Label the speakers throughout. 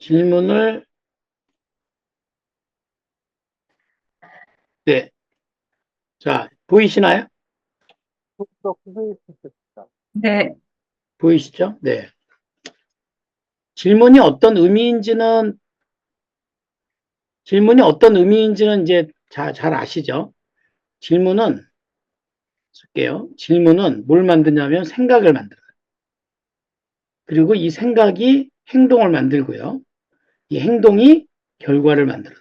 Speaker 1: 질문을, 네. 자, 보이시나요?
Speaker 2: 네,
Speaker 1: 보이시죠? 네. 질문이 어떤 의미인지는, 질문이 어떤 의미인지는 이제 잘 아시죠? 질문은, 쓸게요. 질문은 뭘 만드냐면 생각을 만들어요. 그리고 이 생각이 행동을 만들고요. 이 행동이 결과를 만들어내요.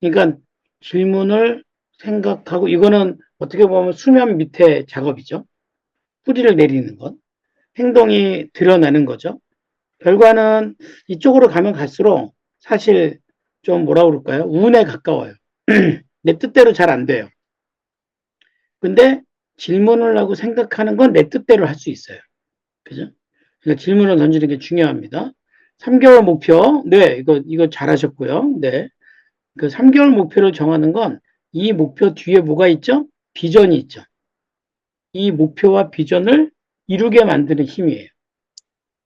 Speaker 1: 그러니까 질문을 생각하고, 이거는 어떻게 보면 수면 밑에 작업이죠. 뿌리를 내리는 것. 행동이 드러나는 거죠. 결과는 이쪽으로 가면 갈수록 사실 좀 뭐라 그럴까요? 운에 가까워요. 내 뜻대로 잘 안 돼요. 근데 질문을 하고 생각하는 건 내 뜻대로 할 수 있어요. 그죠? 그러니까 질문을 던지는 게 중요합니다. 3개월 목표. 네, 이거 잘하셨고요. 네. 그 3개월 목표를 정하는 건 이 목표 뒤에 뭐가 있죠? 비전이 있죠. 이 목표와 비전을 이루게 만드는 힘이에요.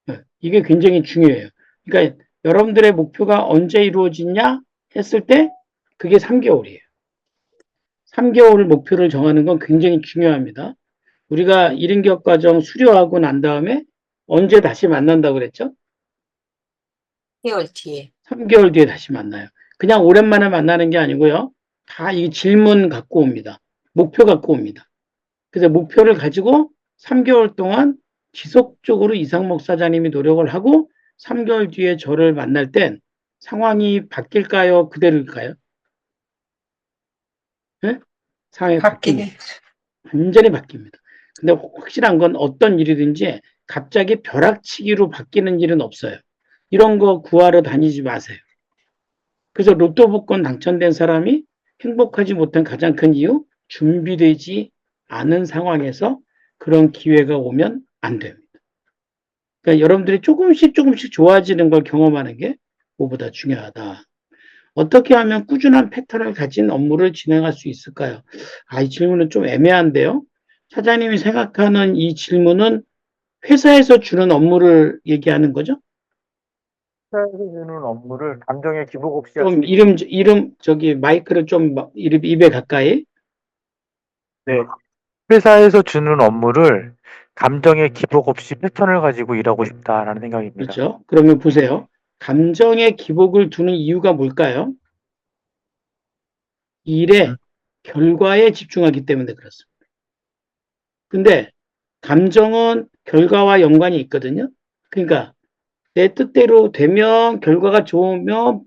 Speaker 1: 네, 이게 굉장히 중요해요. 그러니까 여러분들의 목표가 언제 이루어지냐 했을 때 그게 3개월이에요. 3개월 목표를 정하는 건 굉장히 중요합니다. 우리가 1인격 과정 수료하고 난 다음에 언제 다시 만난다고 그랬죠?
Speaker 2: 10개월 뒤에.
Speaker 1: 3개월 뒤에 다시 만나요. 그냥 오랜만에 만나는 게 아니고요. 다 이 질문 갖고 옵니다. 목표 갖고 옵니다. 그래서 목표를 가지고 3개월 동안 지속적으로 이상목 사장님이 노력을 하고 3개월 뒤에 저를 만날 땐 상황이 바뀔까요? 그대로일까요? 네? 상황이 바뀝니다.
Speaker 2: 바뀌게.
Speaker 1: 완전히 바뀝니다. 근데 확실한 건 어떤 일이든지 갑자기 벼락치기로 바뀌는 일은 없어요. 이런 거 구하러 다니지 마세요. 그래서 로또 복권 당첨된 사람이 행복하지 못한 가장 큰 이유, 준비되지 않은 상황에서 그런 기회가 오면 안 됩니다. 그러니까 여러분들이 조금씩 좋아지는 걸 경험하는 게 무엇보다 중요하다. 어떻게 하면 꾸준한 패턴을 가진 업무를 진행할 수 있을까요? 이 질문은 좀 애매한데요. 사장님이 생각하는 이 질문은 회사에서 주는 업무를 얘기하는 거죠?
Speaker 3: 회사에서 주는 업무를 감정의 기복 없이 할 수
Speaker 1: 좀
Speaker 3: 있는.
Speaker 1: 저기 마이크를 좀 입에 가까이.
Speaker 3: 네. 회사에서 주는 업무를 감정의 기복 없이 패턴을 가지고 일하고 싶다라는 생각입니다.
Speaker 1: 그렇죠? 그러면 보세요. 감정의 기복을 두는 이유가 뭘까요? 일의 결과에 집중하기 때문에 그렇습니다. 근데 감정은 결과와 연관이 있거든요. 그러니까 내 뜻대로 되면 결과가 좋으면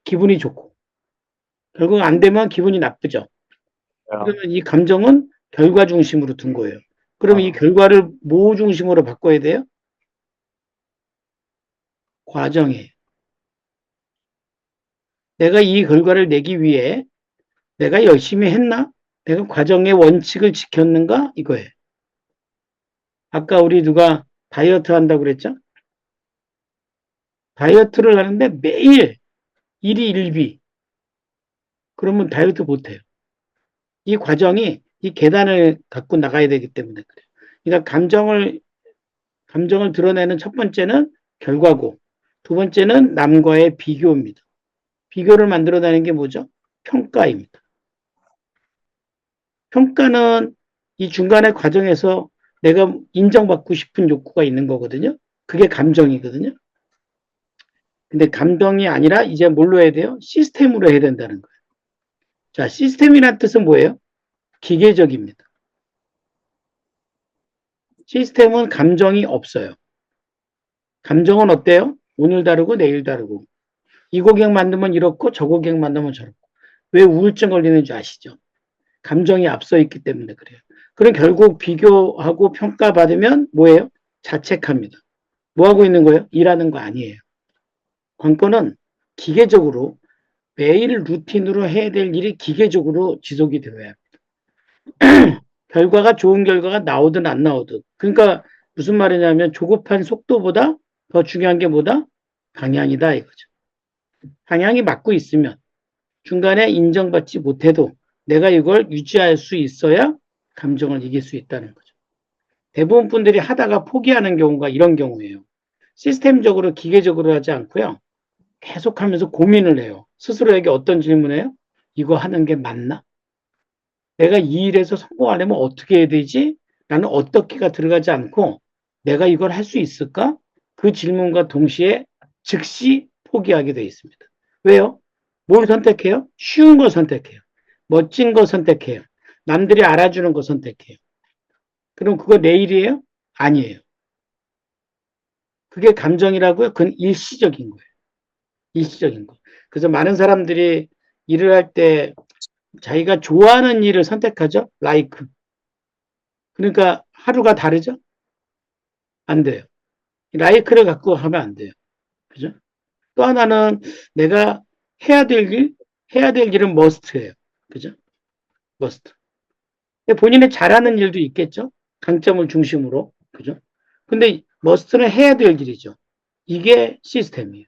Speaker 1: 기분이 좋고 결과가 안 되면 기분이 나쁘죠. 그러면 이 감정은 결과 중심으로 둔 거예요. 그러면 이 결과를 뭐 중심으로 바꿔야 돼요? 과정이에요. 내가 이 결과를 내기 위해 내가 열심히 했나? 내가 과정의 원칙을 지켰는가? 이거예요. 아까 우리 누가 다이어트 한다고 그랬죠? 다이어트를 하는데 매일 일이 일비. 그러면 다이어트 못해요. 이 과정이 이 계단을 갖고 나가야 되기 때문에 그래요. 그러니까 감정을 드러내는 첫 번째는 결과고, 두 번째는 남과의 비교입니다. 비교를 만들어내는 게 뭐죠? 평가입니다. 평가는 이 중간의 과정에서 내가 인정받고 싶은 욕구가 있는 거거든요. 그게 감정이거든요. 근데 감정이 아니라 이제 뭘로 해야 돼요? 시스템으로 해야 된다는 거예요. 자, 시스템이라는 뜻은 뭐예요? 기계적입니다. 시스템은 감정이 없어요. 감정은 어때요? 오늘 다르고 내일 다르고. 이 고객 만들면 이렇고 저 고객 만들면 저렇고. 왜 우울증 걸리는 줄 아시죠? 감정이 앞서 있기 때문에 그래요. 그럼 결국 비교하고 평가받으면 뭐예요? 자책합니다. 뭐 하고 있는 거예요? 일하는 거 아니에요. 관건은 기계적으로 매일 루틴으로 해야 될 일이 기계적으로 지속이 되어야 합니다. 결과가 좋은 결과가 나오든 안 나오든. 그러니까 무슨 말이냐면 조급한 속도보다 더 중요한 게 뭐다? 방향이다 이거죠. 방향이 맞고 있으면 중간에 인정받지 못해도 내가 이걸 유지할 수 있어야 감정을 이길 수 있다는 거죠. 대부분 분들이 하다가 포기하는 경우가 이런 경우예요. 시스템적으로 기계적으로 하지 않고요. 계속하면서 고민을 해요. 스스로에게 어떤 질문해요? 이거 하는 게 맞나? 내가 이 일에서 성공하려면 어떻게 해야 되지? 나는 어떻게가 들어가지 않고 내가 이걸 할 수 있을까? 그 질문과 동시에 즉시 포기하게 되어 있습니다. 왜요? 뭘 선택해요? 쉬운 거 선택해요. 멋진 거 선택해요. 남들이 알아주는 거 선택해요. 그럼 그거 내일이에요? 아니에요. 그게 감정이라고요? 그건 일시적인 거예요. 일시적인 거. 그래서 많은 사람들이 일을 할 때 자기가 좋아하는 일을 선택하죠? like. 그러니까 하루가 다르죠? 안 돼요. like를 갖고 하면 안 돼요. 그죠? 또 하나는 내가 해야 될 일, 해야 될 일은 must예요. 그죠? must. 본인의 잘하는 일도 있겠죠? 강점을 중심으로. 그죠? 근데 must는 해야 될 일이죠. 이게 시스템이에요.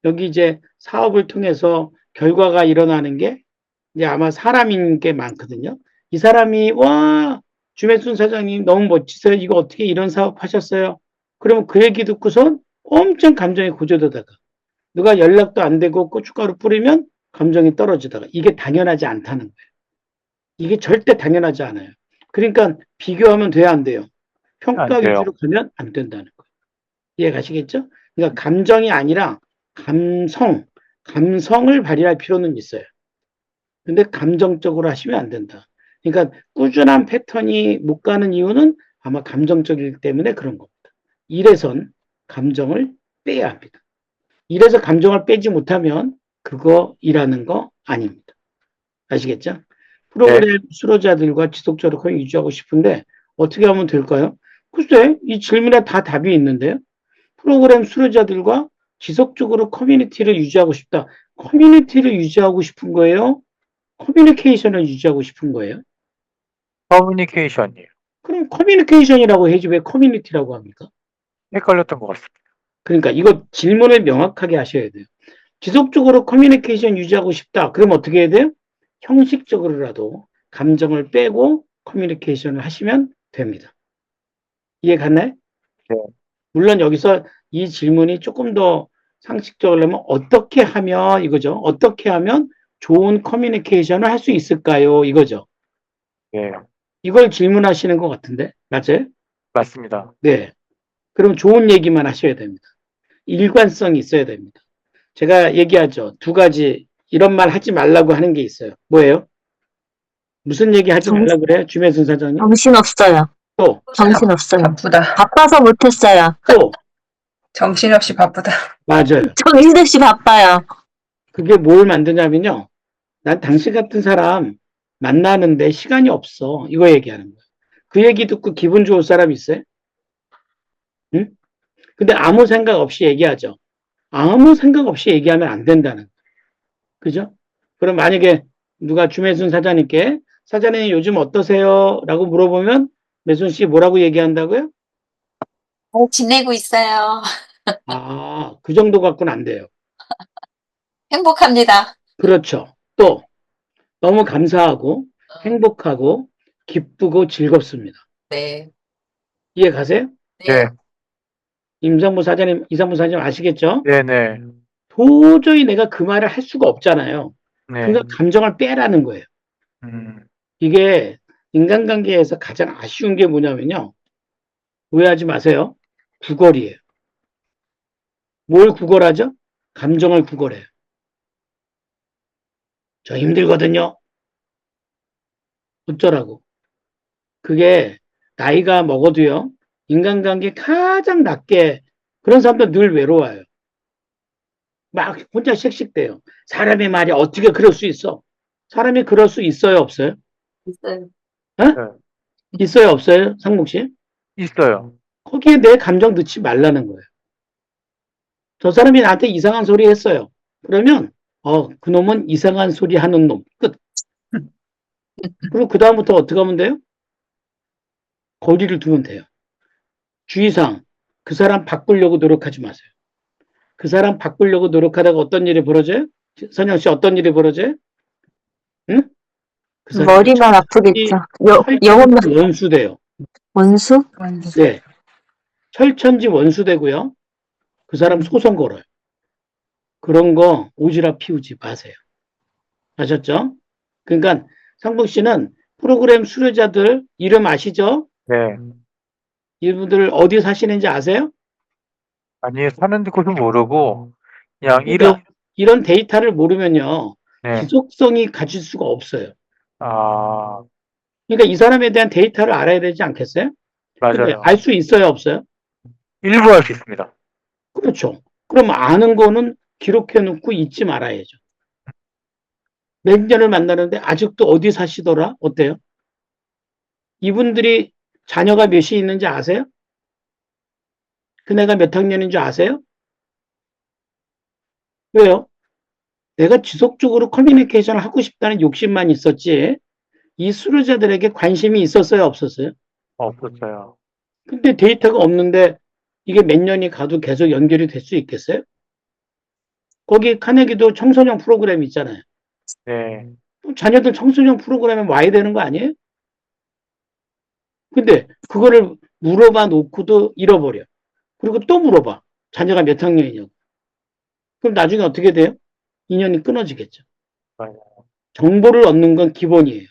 Speaker 1: 여기 이제 사업을 통해서 결과가 일어나는 게 이제 아마 사람인 게 많거든요. 이 사람이 와 주매순 사장님 너무 멋지세요. 이거 어떻게 이런 사업 하셨어요? 그러면 그 얘기 듣고선 엄청 감정이 고조되다가 누가 연락도 안 되고 고춧가루 뿌리면 감정이 떨어지다가 이게 당연하지 않다는 거예요. 이게 절대 당연하지 않아요. 그러니까 비교하면 돼야 안 돼요. 평가
Speaker 3: 안 돼요.
Speaker 1: 위주로 가면 안 된다는 거예요. 이해 가시겠죠? 그러니까 감정이 아니라 감성을 발휘할 필요는 있어요. 근데 감정적으로 하시면 안 된다. 그러니까 꾸준한 패턴이 못 가는 이유는 아마 감정적이기 때문에 그런 겁니다. 일에선 감정을 빼야 합니다. 일에서 감정을 빼지 못하면 그거 일하는 거 아닙니다. 아시겠죠? 프로그램 수료자들과 지속적으로 커뮤니티 유지하고 싶은데 어떻게 하면 될까요? 글쎄, 이 질문에 다 답이 있는데요. 프로그램 수료자들과 지속적으로 커뮤니티를 유지하고 싶다. 커뮤니티를 유지하고 싶은 거예요? 커뮤니케이션을 유지하고 싶은 거예요?
Speaker 3: 커뮤니케이션이에요.
Speaker 1: 그럼 커뮤니케이션이라고 해야지 왜 커뮤니티라고 합니까?
Speaker 3: 헷갈렸던 것 같습니다.
Speaker 1: 그러니까 이거 질문을 명확하게 하셔야 돼요. 지속적으로 커뮤니케이션 유지하고 싶다. 그럼 어떻게 해야 돼요? 형식적으로라도 감정을 빼고 커뮤니케이션을 하시면 됩니다. 이해 갔나요?
Speaker 3: 네.
Speaker 1: 물론 여기서 이 질문이 조금 더 상식적으로 하면 어떻게 하면 이거죠. 어떻게 하면 좋은 커뮤니케이션을 할 수 있을까요? 이거죠.
Speaker 3: 네,
Speaker 1: 이걸 질문하시는 것 같은데 맞아요?
Speaker 3: 맞습니다.
Speaker 1: 네. 그럼 좋은 얘기만 하셔야 됩니다. 일관성이 있어야 됩니다. 제가 얘기하죠. 두 가지 이런 말 하지 말라고 하는 게 있어요. 뭐예요? 무슨 얘기 하지 말라고 그래요? 주매순 사장님?
Speaker 4: 정신없어요.
Speaker 1: 또,
Speaker 4: 정신없어요.
Speaker 2: 바쁘다.
Speaker 4: 바빠서 못했어요.
Speaker 1: 또,
Speaker 2: 정신없이 바쁘다.
Speaker 1: 맞아요.
Speaker 4: 정신없이 바빠요.
Speaker 1: 그게 뭘 만드냐면요. 난 당신 같은 사람 만나는데 시간이 없어. 이거 얘기하는 거예요. 그 얘기 듣고 기분 좋을 사람 있어요? 응? 근데 아무 생각 없이 얘기하죠. 아무 생각 없이 얘기하면 안 된다는 거예요. 그죠? 그럼 만약에 누가 주매순 사장님께 사장님 요즘 어떠세요? 라고 물어보면 매순 씨 뭐라고 얘기한다고요?
Speaker 2: 지내고 있어요.
Speaker 1: 아, 그 정도 갖고는 안 돼요.
Speaker 2: 행복합니다.
Speaker 1: 그렇죠. 또 너무 감사하고 행복하고 기쁘고 즐겁습니다.
Speaker 2: 네.
Speaker 1: 이해 가세요?
Speaker 3: 네,
Speaker 1: 임상무 사장님, 이상무 사장님 아시겠죠?
Speaker 3: 네, 네,
Speaker 1: 도저히 내가 그 말을 할 수가 없잖아요.
Speaker 3: 네.
Speaker 1: 그러니까 감정을 빼라는 거예요. 이게 인간관계에서 가장 아쉬운 게 뭐냐면요. 오해하지 마세요. 구걸이에요. 뭘 구걸하죠? 감정을 구걸해요. 저 힘들거든요. 어쩌라고. 그게 나이가 먹어도요. 인간관계 가장 낮게 그런 사람들 늘 외로워요. 막 혼자 씩씩대요. 사람의 말이 어떻게 그럴 수 있어? 사람이 그럴 수 있어요, 없어요?
Speaker 2: 있어요.
Speaker 1: 어? 있어요, 없어요? 상목 씨?
Speaker 3: 있어요.
Speaker 1: 거기에 내 감정 넣지 말라는 거예요. 저 사람이 나한테 이상한 소리 했어요. 그러면 그놈은 이상한 소리 하는 놈. 끝. 그리고 그 다음부터 어떻게 하면 돼요? 거리를 두면 돼요. 주의사항. 그 사람 바꾸려고 노력하지 마세요. 그 사람 바꾸려고 노력하다가 어떤 일이 벌어져요? 선영 씨 어떤 일이 벌어져요? 응? 그 사람
Speaker 4: 머리만 아프겠죠. 영혼만
Speaker 1: 원수돼요.
Speaker 4: 원수?
Speaker 1: 네. 설천지 원수되고요. 그 사람 소송 걸어요. 그런 거 오지랖 피우지 마세요. 아셨죠? 그러니까 상복 씨는 프로그램 수료자들 이름 아시죠?
Speaker 3: 네.
Speaker 1: 이분들 어디 사시는지 아세요?
Speaker 3: 아니, 사는 곳은 모르고, 그냥 이름,
Speaker 1: 그러니까 이런 데이터를 모르면요.
Speaker 3: 네.
Speaker 1: 지속성이 가질 수가 없어요.
Speaker 3: 아,
Speaker 1: 그러니까 이 사람에 대한 데이터를 알아야 되지 않겠어요? 근데
Speaker 3: 맞아요.
Speaker 1: 알 수 있어요, 없어요?
Speaker 3: 일부 할 수 있습니다.
Speaker 1: 그렇죠. 그럼 아는 거는 기록해 놓고 잊지 말아야죠. 몇 년을 만나는데 아직도 어디 사시더라? 어때요? 이분들이 자녀가 몇이 있는지 아세요? 그네가 몇 학년인 줄 아세요? 왜요? 내가 지속적으로 커뮤니케이션을 하고 싶다는 욕심만 있었지 이 수료자들에게 관심이 있었어요, 없었어요?
Speaker 3: 없었어요.
Speaker 1: 근데 데이터가 없는데 이게 몇 년이 가도 계속 연결이 될 수 있겠어요? 거기 카네기도 청소년 프로그램 있잖아요.
Speaker 3: 네.
Speaker 1: 자녀들 청소년 프로그램에 와야 되는 거 아니에요? 근데 그거를 물어봐 놓고도 잃어버려. 그리고 또 물어봐. 자녀가 몇 학년이냐고. 그럼 나중에 어떻게 돼요? 인연이 끊어지겠죠.
Speaker 3: 맞아요.
Speaker 1: 정보를 얻는 건 기본이에요.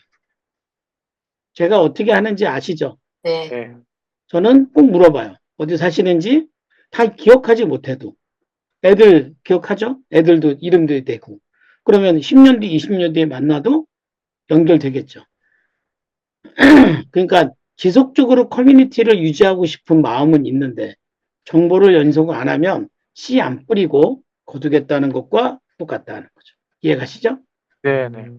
Speaker 1: 제가 어떻게 하는지 아시죠?
Speaker 2: 네.
Speaker 3: 네.
Speaker 1: 저는 꼭 물어봐요. 어디 사시는지 다 기억하지 못해도. 애들 기억하죠? 애들도 이름도 되고. 그러면 10년 뒤, 20년 뒤에 만나도 연결되겠죠. 그러니까 지속적으로 커뮤니티를 유지하고 싶은 마음은 있는데 정보를 연속 안 하면 씨 안 뿌리고 거두겠다는 것과 똑같다는 거죠. 이해가시죠?
Speaker 3: 네네.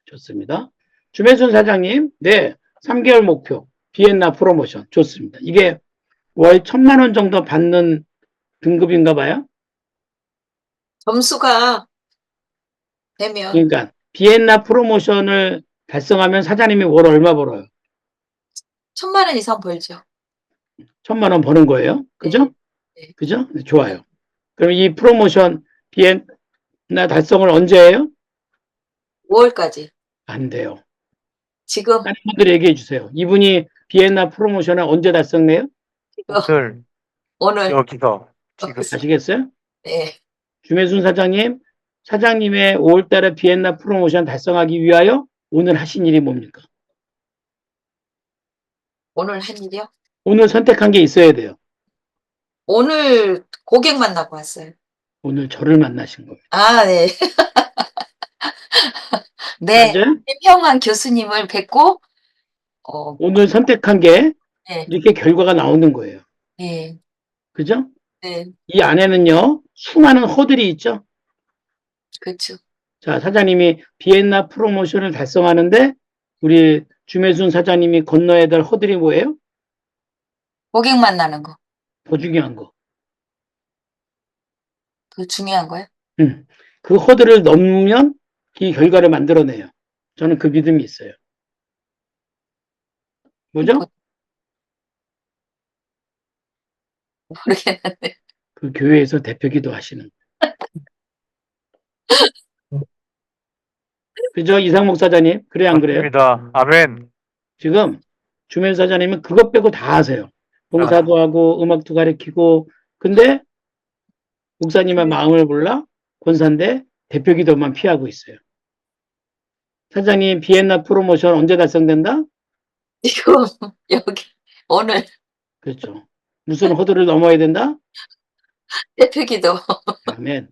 Speaker 1: 좋습니다. 주매순 사장님, 네, 3개월 목표, 비엔나 프로모션. 좋습니다. 이게 월 1,000만 원 정도 받는 등급인가 봐요.
Speaker 2: 점수가 되면
Speaker 1: 그러니까 비엔나 프로모션을 달성하면 사장님이 월 얼마 벌어요?
Speaker 2: 1,000만 원 이상 벌죠.
Speaker 1: 1,000만 원 버는 거예요. 그죠?
Speaker 2: 네.
Speaker 1: 그죠? 네, 좋아요. 그럼 이 프로모션 비엔나 달성을 언제 해요?
Speaker 2: 5월까지.
Speaker 1: 안 돼요.
Speaker 2: 지금
Speaker 1: 다른 분들 얘기해 주세요. 이분이 비엔나 프로모션을 언제 달성해요?
Speaker 3: 오늘,
Speaker 2: 오늘
Speaker 3: 여기서, 지금.
Speaker 2: 여기서.
Speaker 1: 아시겠어요?
Speaker 2: 네.
Speaker 1: 주매순 사장님, 사장님의 5월달에 비엔나 프로모션 달성하기 위하여 오늘 하신 일이 뭡니까?
Speaker 2: 오늘 한 일이요?
Speaker 1: 오늘 선택한 게 있어야 돼요.
Speaker 2: 오늘 고객 만나고 왔어요.
Speaker 1: 오늘 저를 만나신 겁니다.
Speaker 2: 아, 네. 네.
Speaker 1: 맞아요?
Speaker 2: 김형환 교수님을 뵙고
Speaker 1: 오늘 선택한 게
Speaker 2: 네.
Speaker 1: 이렇게 결과가 나오는 거예요.
Speaker 2: 네.
Speaker 1: 그죠?
Speaker 2: 네.
Speaker 1: 이 안에는요, 수많은 허들이 있죠.
Speaker 2: 그렇죠.
Speaker 1: 자, 사장님이 비엔나 프로모션을 달성하는데 우리 주매순 사장님이 건너야 될 허들이 뭐예요?
Speaker 2: 고객 만나는 거.
Speaker 1: 더 중요한 거.
Speaker 2: 그 중요한 거예요.
Speaker 1: 그 허들을 넘으면 이 결과를 만들어내요. 저는 그 믿음이 있어요. 뭐죠?
Speaker 2: 모르겠는데.
Speaker 1: 그 교회에서 대표기도 하시는. 그죠? 이상 목사자님. 그래, 안 그래요?
Speaker 3: 맞습니다. 아멘.
Speaker 1: 지금 주면 사장님은 그것 빼고 다 하세요. 봉사도 하고 음악도 가르치고. 근데 목사님의 마음을 몰라 권사인데 대표기도만 피하고 있어요. 사장님 비엔나 프로모션 언제 달성된다?
Speaker 2: 지금 여기 오늘
Speaker 1: 그렇죠. 무슨 허들을 넘어야 된다?
Speaker 2: 대표기도.
Speaker 1: 아멘.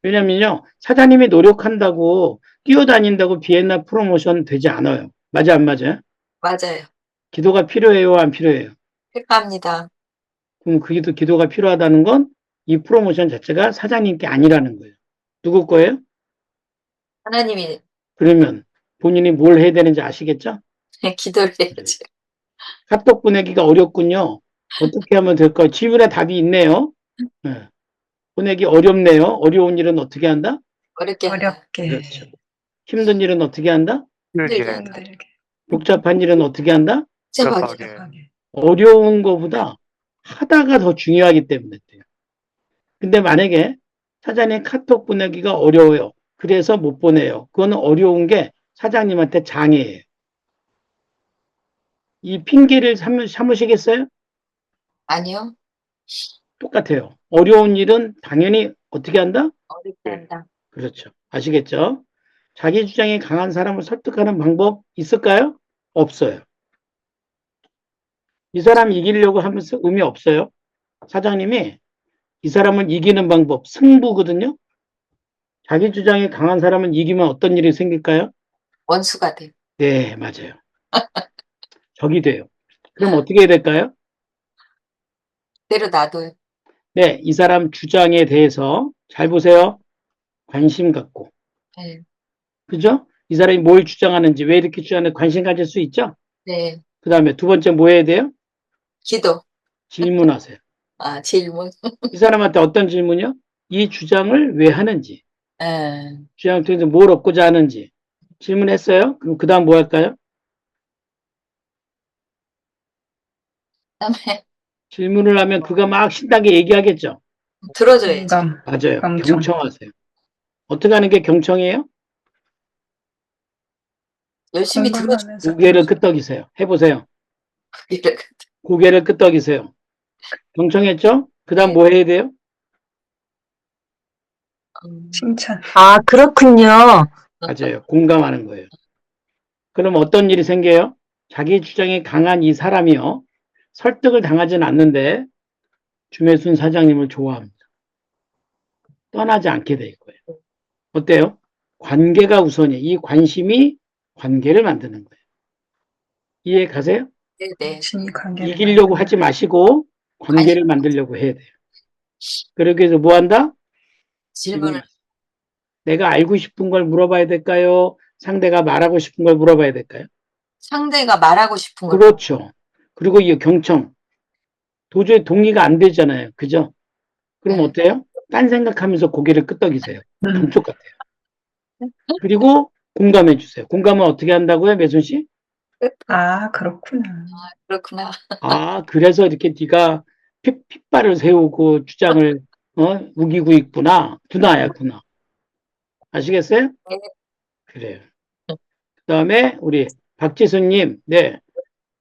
Speaker 1: 왜냐면요. 사장님이 노력한다고 뛰어다닌다고 비엔나 프로모션 되지 않아요. 맞아 안 맞아요?
Speaker 2: 맞아요.
Speaker 1: 기도가 필요해요 안 필요해요?
Speaker 2: 필요합니다.
Speaker 1: 그럼 그 기도가 필요하다는 건 이 프로모션 자체가 사장님께 아니라는 거예요. 누구 거예요?
Speaker 2: 하나님이
Speaker 1: 그러면 본인이 뭘 해야 되는지 아시겠죠?
Speaker 2: 기도를 해야지.
Speaker 1: 카톡 보내기가 어렵군요. 어떻게 하면 될까요? 질문에 답이 있네요. 네. 보내기 어렵네요. 어려운 일은 어떻게 한다?
Speaker 2: 어렵게 한다.
Speaker 1: 그렇죠. 힘든 일은 어떻게 한다?
Speaker 2: 힘들게
Speaker 3: 힘들게.
Speaker 2: 한다.
Speaker 1: 복잡한 일은 어떻게 한다?
Speaker 2: 복잡하게.
Speaker 1: 어려운 거보다 하다가 더 중요하기 때문에 돼요. 근데 만약에 사장님 카톡 보내기가 어려워요. 그래서 못 보내요. 그거는 어려운 게 사장님한테 장애예요. 이 핑계를 삼으시겠어요?
Speaker 2: 아니요.
Speaker 1: 똑같아요. 어려운 일은 당연히 어떻게 한다?
Speaker 2: 어렵게 한다.
Speaker 1: 그렇죠. 아시겠죠? 자기 주장이 강한 사람을 설득하는 방법 있을까요? 없어요. 이 사람 이기려고 하면서 의미 없어요. 사장님이 이 사람을 이기는 방법, 승부거든요. 자기 주장이 강한 사람은 이기면 어떤 일이 생길까요?
Speaker 2: 원수가 돼.
Speaker 1: 네, 맞아요. 적이 돼요. 그럼 어떻게 해야 될까요?
Speaker 2: 그대로 놔둬요.
Speaker 1: 네, 이 사람 주장에 대해서 잘 보세요. 관심 갖고.
Speaker 2: 네.
Speaker 1: 그죠? 이 사람이 뭘 주장하는지, 왜 이렇게 주장하는지 관심 가질 수 있죠?
Speaker 2: 네.
Speaker 1: 그 다음에 두 번째 뭐 해야 돼요?
Speaker 2: 기도.
Speaker 1: 질문하세요.
Speaker 2: 질문.
Speaker 1: 이 사람한테 어떤 질문이요? 이 주장을 왜 하는지,
Speaker 2: 예.
Speaker 1: 주장을 통해서 뭘 얻고자 하는지 질문했어요? 그럼 그 다음 뭐 할까요?
Speaker 2: 그다음에
Speaker 1: 질문을 하면 그가 막 신나게 얘기하겠죠?
Speaker 2: 들어줘야지.
Speaker 1: 맞아요.
Speaker 5: 감청.
Speaker 1: 경청하세요. 어떻게 하는 게 경청이에요?
Speaker 2: 열심히 들어줘.
Speaker 1: 고개를 끄덕이세요. 해보세요.
Speaker 2: 이렇게.
Speaker 1: 고개를 끄덕이세요. 경청했죠? 그 다음
Speaker 2: 네.
Speaker 1: 뭐 해야 돼요?
Speaker 5: 칭찬.
Speaker 4: 아, 그렇군요.
Speaker 1: 맞아요. 공감하는 거예요. 그럼 어떤 일이 생겨요? 자기 주장이 강한 이 사람이요. 설득을 당하지는 않는데 주매순 사장님을 좋아합니다. 떠나지 않게 될 거예요. 어때요? 관계가 우선이에요. 이 관심이 관계를 만드는 거예요. 이해 가세요?
Speaker 2: 네네.
Speaker 5: 관계를
Speaker 1: 이기려고 하지 마시고 관계를 만들려고 해야 돼요. 그러기 위해서 뭐 한다?
Speaker 2: 질문을.
Speaker 1: 내가 알고 싶은 걸 물어봐야 될까요? 상대가 말하고 싶은 걸 물어봐야 될까요?
Speaker 2: 상대가 말하고 싶은 걸.
Speaker 1: 그렇죠. 그리고 이 경청. 도저히 동의가 안 되잖아요. 그죠? 그럼
Speaker 2: 네.
Speaker 1: 어때요? 딴 생각하면서 고개를 끄덕이세요. 감쪽 같아요. 그리고 공감해 주세요. 공감은 어떻게 한다고요, 매순 씨?
Speaker 5: 그렇구나.
Speaker 2: 그렇구나.
Speaker 1: 그래서 이렇게 네가 핏발을 세우고 주장을 우기고 있구나. 구나야, 구나. 아시겠어요?
Speaker 2: 네.
Speaker 1: 그래요. 그다음에 우리 박지수님, 네,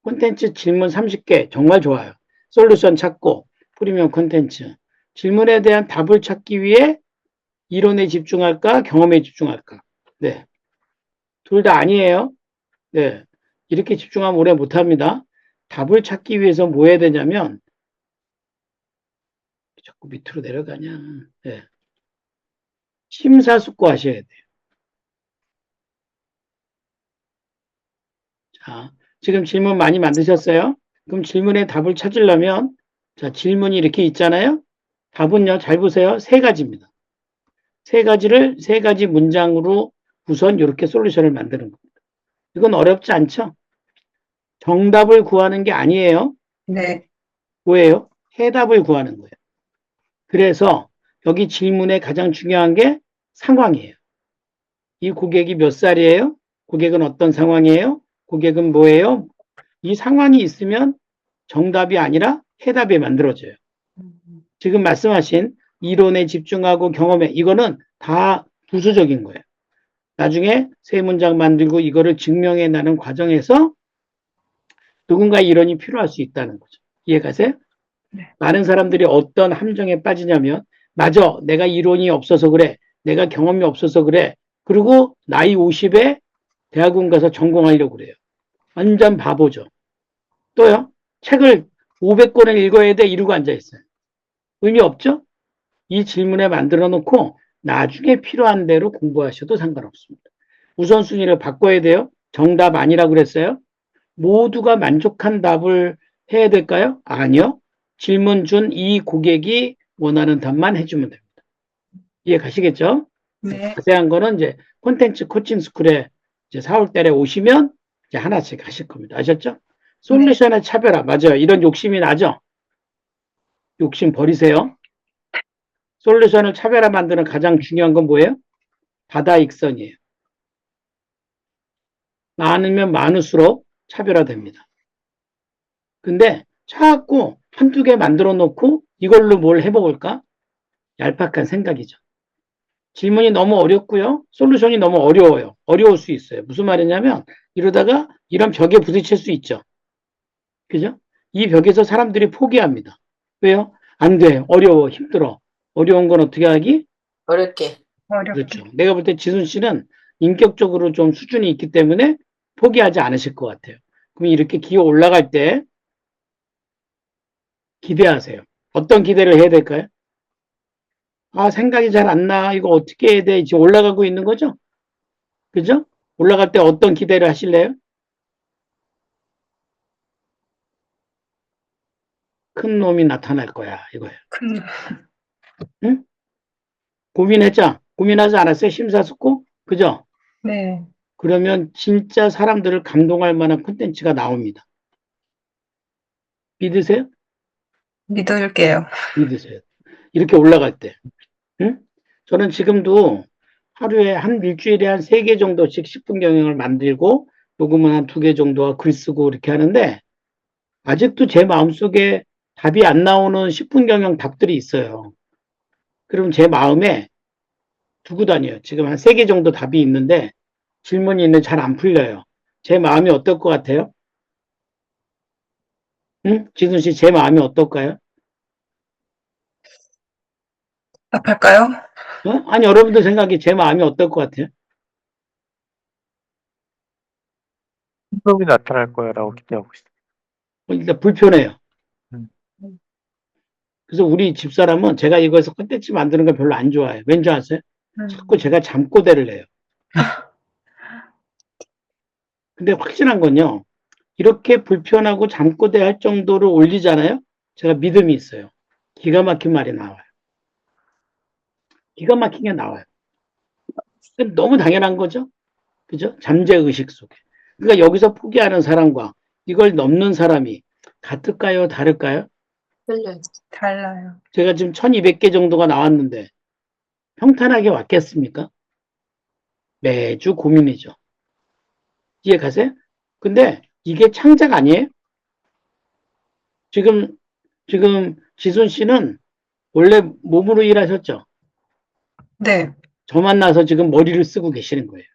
Speaker 1: 콘텐츠 질문 30개 정말 좋아요. 솔루션 찾고 프리미엄 콘텐츠 질문에 대한 답을 찾기 위해 이론에 집중할까, 경험에 집중할까? 네, 둘 다 아니에요. 네, 이렇게 집중하면 오래 못합니다. 답을 찾기 위해서 뭐 해야 되냐면 자꾸 밑으로 내려가냐? 네, 심사숙고하셔야 돼요. 자, 지금 질문 많이 만드셨어요? 그럼 질문에 답을 찾으려면 자, 질문이 이렇게 있잖아요. 답은요, 잘 보세요. 세 가지입니다. 세 가지 문장으로 우선 이렇게 솔루션을 만드는 겁니다. 이건 어렵지 않죠? 정답을 구하는 게 아니에요.
Speaker 5: 네.
Speaker 1: 뭐예요? 해답을 구하는 거예요. 그래서 여기 질문에 가장 중요한 게 상황이에요. 이 고객이 몇 살이에요? 고객은 어떤 상황이에요? 고객은 뭐예요? 이 상황이 있으면 정답이 아니라 해답이 만들어져요. 지금 말씀하신 이론에 집중하고 경험에 이거는 다 부수적인 거예요. 나중에 세 문장 만들고 이거를 증명해 나는 과정에서 누군가의 이론이 필요할 수 있다는 거죠. 이해가세요?
Speaker 5: 네.
Speaker 1: 많은 사람들이 어떤 함정에 빠지냐면 맞아, 내가 이론이 없어서 그래. 내가 경험이 없어서 그래. 그리고 나이 50에 대학원 가서 전공하려고 그래요. 완전 바보죠. 또요. 책을 500권을 읽어야 돼 이러고 앉아있어요. 의미 없죠? 이 질문에 만들어 놓고 나중에 필요한 대로 공부하셔도 상관없습니다. 우선순위를 바꿔야 돼요. 정답 아니라고 그랬어요. 모두가 만족한 답을 해야 될까요? 아니요. 질문 준 이 고객이 원하는 답만 해주면 됩니다. 이해 가시겠죠?
Speaker 5: 네.
Speaker 1: 자세한 거는 이제 콘텐츠 코칭 스쿨에 이제 4월 달에 오시면 이제 하나씩 하실 겁니다. 아셨죠? 솔루션의 차별화. 맞아요. 이런 욕심이 나죠? 욕심 버리세요. 솔루션을 차별화 만드는 가장 중요한 건 뭐예요? 다다익선이에요. 많으면 많을수록 차별화됩니다. 근데 자꾸 한두 개 만들어 놓고 이걸로 뭘 해먹을까? 얄팍한 생각이죠. 질문이 너무 어렵고요. 솔루션이 너무 어려워요. 어려울 수 있어요. 무슨 말이냐면 이러다가 이런 벽에 부딪힐 수 있죠. 그죠? 이 벽에서 사람들이 포기합니다. 왜요? 안 돼. 어려워. 힘들어. 어려운 건 어떻게 하기?
Speaker 2: 어렵게.
Speaker 5: 어렵게.
Speaker 1: 그렇죠. 내가 볼 때 지순 씨는 인격적으로 좀 수준이 있기 때문에 포기하지 않으실 것 같아요. 그럼 이렇게 기어 올라갈 때 기대하세요. 어떤 기대를 해야 될까요? 아, 생각이 잘 안 나. 이거 어떻게 해야 돼? 지금 올라가고 있는 거죠? 그죠? 올라갈 때 어떤 기대를 하실래요? 큰 놈이 나타날 거야. 이거예요.
Speaker 5: 큰,
Speaker 1: 응? 고민했죠? 고민하지 않았어요? 심사숙고? 그죠?
Speaker 5: 네.
Speaker 1: 그러면 진짜 사람들을 감동할 만한 콘텐츠가 나옵니다. 믿으세요?
Speaker 5: 믿을게요.
Speaker 1: 믿으세요. 이렇게 올라갈 때. 응? 저는 지금도 하루에 한 일주일에 한 3개 정도씩 10분 경영을 만들고 녹음은 한 2개 정도와 글 쓰고 이렇게 하는데 아직도 제 마음속에 답이 안 나오는 10분 경영 답들이 있어요. 그럼 제 마음에 두고 다녀요. 지금 한 3개 정도 답이 있는데 질문이 있는데 잘 안 풀려요. 제 마음이 어떨 것 같아요? 응? 지순 씨, 제 마음이 어떨까요?
Speaker 5: 답할까요?
Speaker 1: 어? 아니, 여러분들 생각에 제 마음이 어떨 것 같아요?
Speaker 3: 행동이 나타날 거야라고 기대하고 있어요.
Speaker 1: 일단 불편해요.
Speaker 3: 음.
Speaker 1: 그래서 우리 집사람은 제가 이거에서 콘텐츠 만드는 걸 별로 안 좋아해요. 왠지 아세요? 자꾸 제가 잠꼬대를 해요. 근데 확실한 건요. 이렇게 불편하고 잠꼬대 할 정도로 올리잖아요. 제가 믿음이 있어요. 기가 막힌 말이 나와요. 기가 막힌 게 나와요. 너무 당연한 거죠. 그죠? 잠재의식 속에. 그러니까 여기서 포기하는 사람과 이걸 넘는 사람이 같을까요? 다를까요?
Speaker 2: 틀려요.
Speaker 5: 달라요.
Speaker 1: 제가 지금 1200개 정도가 나왔는데 평탄하게 왔겠습니까? 매주 고민이죠. 이해 가세요? 근데 이게 창작 아니에요? 지금 지순 씨는 원래 몸으로 일하셨죠?
Speaker 5: 네,
Speaker 1: 저 만나서 지금 머리를 쓰고 계시는 거예요.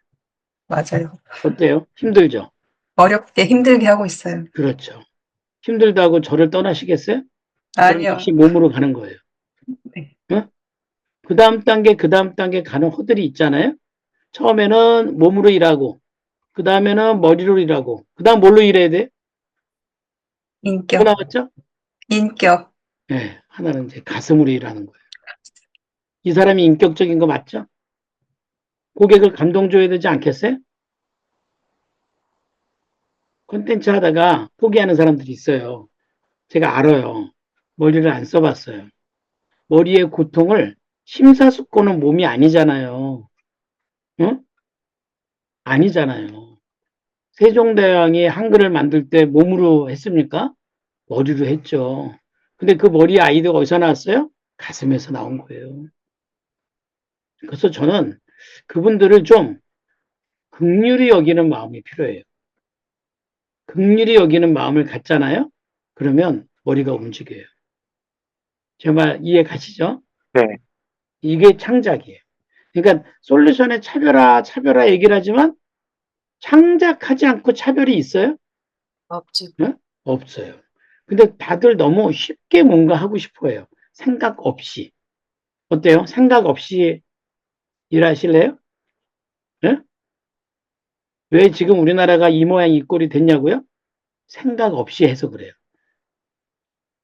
Speaker 5: 맞아요.
Speaker 1: 어때요? 힘들죠?
Speaker 5: 어렵게 힘들게 하고 있어요.
Speaker 1: 그렇죠. 힘들다고 저를 떠나시겠어요? 저는
Speaker 5: 아니요.
Speaker 1: 역시 몸으로 가는 거예요.
Speaker 5: 네.
Speaker 1: 어? 그 다음 단계 가는 호들이 있잖아요? 처음에는 몸으로 일하고, 그 다음에는 머리로 일하고, 그 다음 뭘로 일해야 돼? 뭐
Speaker 5: 인격,
Speaker 1: 나왔죠?
Speaker 5: 인격.
Speaker 1: 네, 하나는 이제 가슴으로 일하는 거예요. 이 사람이 인격적인 거 맞죠? 고객을 감동 줘야 되지 않겠어요? 콘텐츠 하다가 포기하는 사람들이 있어요. 제가 알아요. 머리를 안 써봤어요. 머리의 고통을 심사숙고는 몸이 아니잖아요. 응? 아니잖아요. 세종대왕이 한글을 만들 때 몸으로 했습니까? 머리로 했죠. 근데 그 머리 아이디어가 어디서 나왔어요? 가슴에서 나온 거예요. 그래서 저는 그분들을 좀 긍휼히 여기는 마음이 필요해요. 긍휼히 여기는 마음을 갖잖아요? 그러면 머리가 움직여요. 제 말 이해 가시죠?
Speaker 3: 네.
Speaker 1: 이게 창작이에요. 그러니까 솔루션의 차별화 얘기를 하지만 창작하지 않고 차별이 있어요?
Speaker 2: 없지.
Speaker 1: 응? 없어요. 근데 다들 너무 쉽게 뭔가 하고 싶어 해요. 생각 없이. 어때요? 생각 없이 일하실래요? 응? 왜 지금 우리나라가 이 모양 이 꼴이 됐냐고요? 생각 없이 해서 그래요.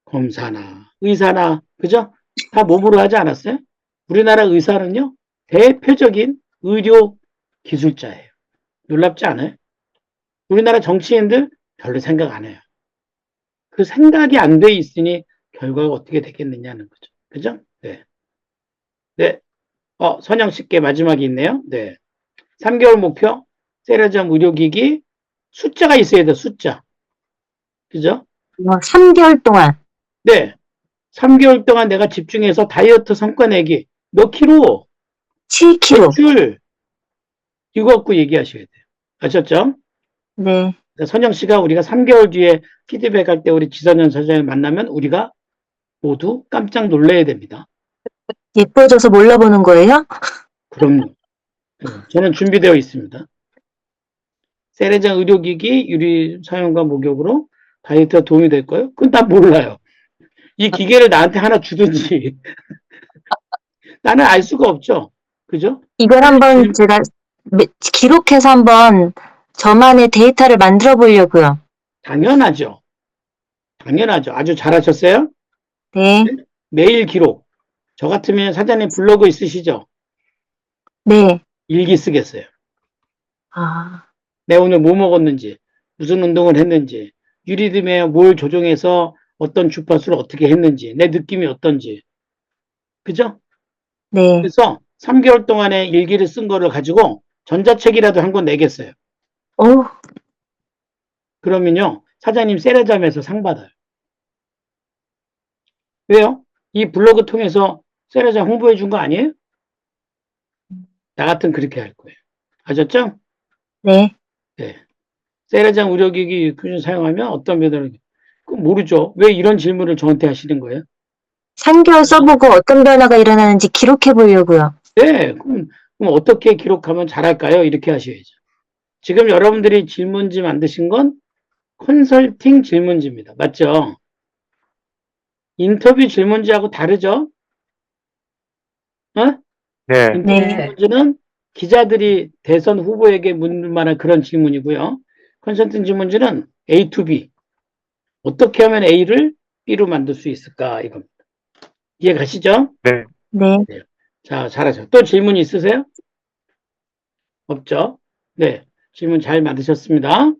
Speaker 1: 검사나 의사나 그죠? 다 몸으로 하지 않았어요? 우리나라 의사는요. 대표적인 의료 기술자예요. 놀랍지 않아요? 우리나라 정치인들 별로 생각 안 해요. 그 생각이 안 돼 있으니 결과가 어떻게 되겠느냐는 거죠. 그죠? 네. 네. 선영 씨께 마지막이 있네요. 네. 3개월 목표, 세라잠 의료기기, 숫자가 있어야 돼, 숫자. 그죠?
Speaker 4: 3개월 동안
Speaker 1: 네. 3개월 동안 내가 집중해서 다이어트 성과 내기. 몇 킬로?
Speaker 4: 7kg.
Speaker 1: 몇 줄? 이거 갖고 얘기하셔야 돼요. 아셨죠?
Speaker 4: 네.
Speaker 1: 선영 씨가 우리가 3개월 뒤에 피드백 할 때 우리 지선현 사장을 만나면 우리가 모두 깜짝 놀라야 됩니다.
Speaker 4: 예뻐져서 몰라보는 거예요?
Speaker 1: 그럼요. 저는 준비되어 있습니다. 세례장 의료기기 유리 사용과 목욕으로 다이어트에 도움이 될 거예요? 그건 나 몰라요. 이 기계를 나한테 하나 주든지 나는 알 수가 없죠. 그죠?
Speaker 4: 이걸 한번 제가 기록해서 한번 저만의 데이터를 만들어 보려고요.
Speaker 1: 당연하죠. 당연하죠. 아주 잘하셨어요.
Speaker 4: 네,
Speaker 1: 매일 기록. 저 같으면 사장님 블로그 있으시죠?
Speaker 4: 네.
Speaker 1: 일기 쓰겠어요.
Speaker 4: 아,
Speaker 1: 내가 오늘 뭐 먹었는지, 무슨 운동을 했는지, 유리듬에 뭘 조정해서 어떤 주파수를 어떻게 했는지, 내 느낌이 어떤지. 그죠?
Speaker 4: 네.
Speaker 1: 그래서 3개월 동안에 일기를 쓴 거를 가지고 전자책이라도 한 권 내겠어요.
Speaker 4: 오,
Speaker 1: 그러면요, 사장님 세레잠에서 상 받아요. 왜요? 이 블로그 통해서 세레잠 홍보해 준 거 아니에요? 나 같은 그렇게 할 거예요. 아셨죠?
Speaker 4: 네.
Speaker 1: 네. 세레잠 의료기기 꾸준히 사용하면 어떤 변화를, 그건 모르죠. 왜 이런 질문을 저한테 하시는 거예요?
Speaker 4: 3개월 써보고 어떤 변화가 일어나는지 기록해 보려고요.
Speaker 1: 네. 그럼 어떻게 기록하면 잘할까요? 이렇게 하셔야죠. 지금 여러분들이 질문지 만드신 건 컨설팅 질문지입니다. 맞죠? 인터뷰 질문지하고 다르죠? 어?
Speaker 3: 네.
Speaker 1: 인터뷰
Speaker 4: 네.
Speaker 1: 질문지는 기자들이 대선 후보에게 묻는 만한 그런 질문이고요. 컨설팅 질문지는 A to B. 어떻게 하면 A를 B로 만들 수 있을까? 이겁니다. 이해 가시죠?
Speaker 3: 네.
Speaker 4: 네.
Speaker 1: 자, 잘하셨어요. 또 질문 있으세요? 없죠? 네. 질문 잘 만드셨습니다.